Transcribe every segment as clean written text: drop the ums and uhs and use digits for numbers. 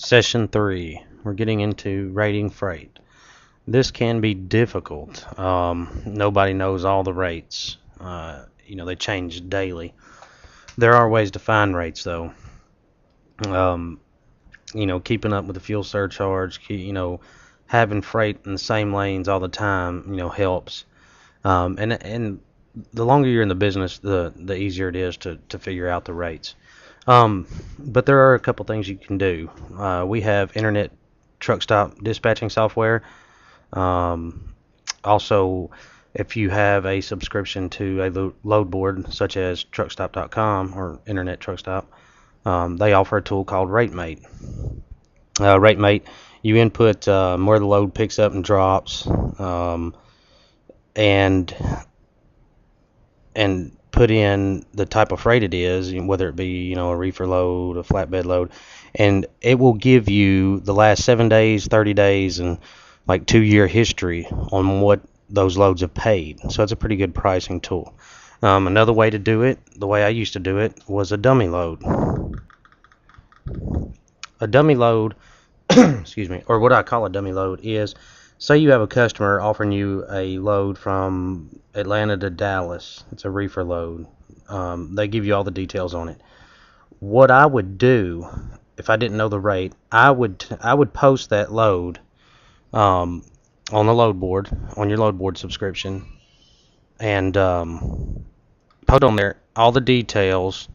Session 3. We're getting into rating freight. This can be difficult. Nobody knows all the rates. They change daily. There are ways to find rates, though. Um, Keeping up with the fuel surcharge, having freight in the same lanes all the time, helps. And the longer you're in the business, the easier it is to figure out the rates. But there are a couple things you can do. We have internet truck stop dispatching software. Also, if you have a subscription to a load board such as truckstop.com or Internet Truck Stop, they offer a tool called RateMate. RateMate, you input where the load picks up and drops, and put in the type of freight it is, whether it be a reefer load, a flatbed load, and it will give you the last 7 days, 30 days, and like 2-year history on what those loads have paid. So it's a pretty good pricing tool. Another way to do it, the way I used to do it, was a dummy load. A dummy load, excuse me, or what I call a dummy load is, say you have a customer offering you a load from Atlanta to Dallas. It's a reefer load. They give you all the details on it. What I would do, if I didn't know the rate, I would post that load on the load board, on your load board subscription, and put on there all the details,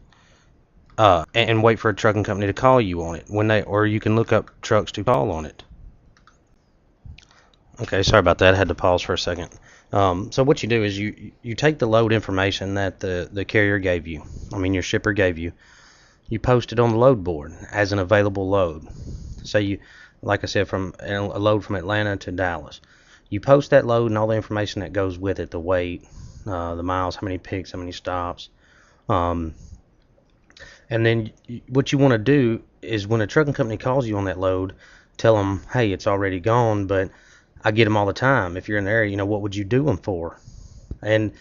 and wait for a trucking company to call you on it or you can look up trucks to call on it. Okay, sorry about that. I had to pause for a second. So what you do is you take the load information that the carrier gave you, your shipper gave you, you post it on the load board as an available load. Say like I said, from a load from Atlanta to Dallas. You post that load and all the information that goes with it, the weight, the miles, how many picks, how many stops. And then what you want to do is when a trucking company calls you on that load, tell them, hey, it's already gone, but I get them all the time. If you're in the area, what would you do them for? And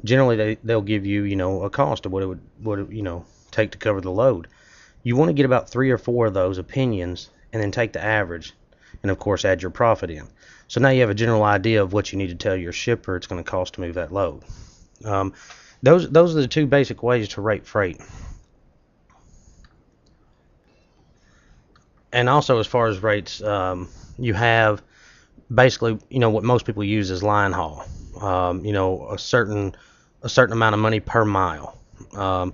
generally they'll give you, a cost of what it would take to cover the load. You want to get about 3 or 4 of those opinions and then take the average and of course add your profit in. So now you have a general idea of what you need to tell your shipper it's going to cost to move that load. Those are the 2 basic ways to rate freight. And also, as far as rates, you have basically, what most people use is line haul. A certain amount of money per mile,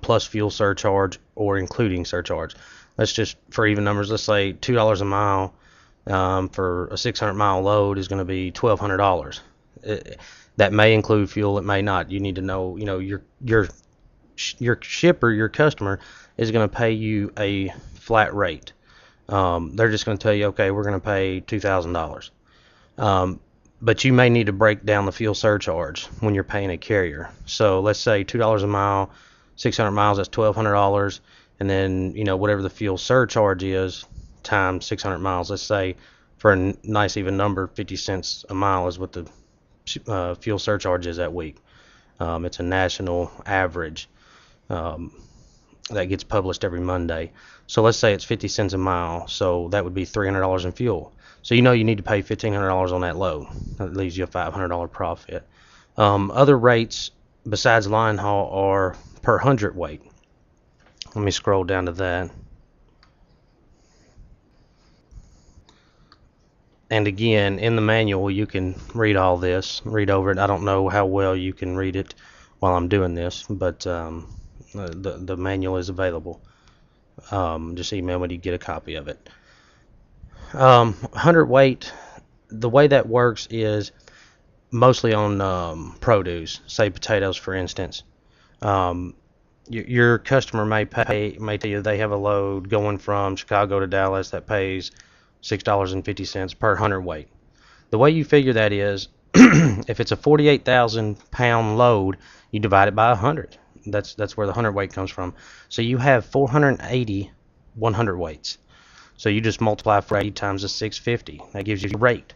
plus fuel surcharge or including surcharge. Let's just, for even numbers, let's say $2 a mile for a 600-mile load is going to be $1,200. That may include fuel, it may not. You need to know, your shipper, your customer, is going to pay you a flat rate. They're just going to tell you, okay, we're going to pay $2,000. But you may need to break down the fuel surcharge when you're paying a carrier. So let's say $2 a mile, 600 miles, that's $1,200. And then, whatever the fuel surcharge is times 600 miles, let's say for a nice even number, 50 cents a mile is what the fuel surcharge is that week. It's a national average that gets published every Monday. So let's say it's 50 cents a mile, so that would be $300 in fuel. So you need to pay $1,500 on that load. That leaves you a $500 profit. Other rates besides line haul are per hundredweight. Let me scroll down to that. And again, in the manual, you can read all this, read over it. I don't know how well you can read it while I'm doing this, but the manual is available. Just email me to get a copy of it. Hundredweight, the way that works is mostly on produce, say potatoes, for instance. Your customer may tell you they have a load going from Chicago to Dallas that pays $6.50 per hundredweight. The way you figure that is, if it's a 48,000 pound load, you divide it by 100. That's where the hundredweight comes from. So you have 480 100weights. So you just multiply 480 times the 650. That gives you your rate.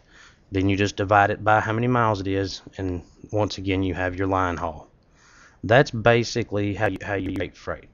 Then you just divide it by how many miles it is, and once again you have your line haul. That's basically how you rate freight.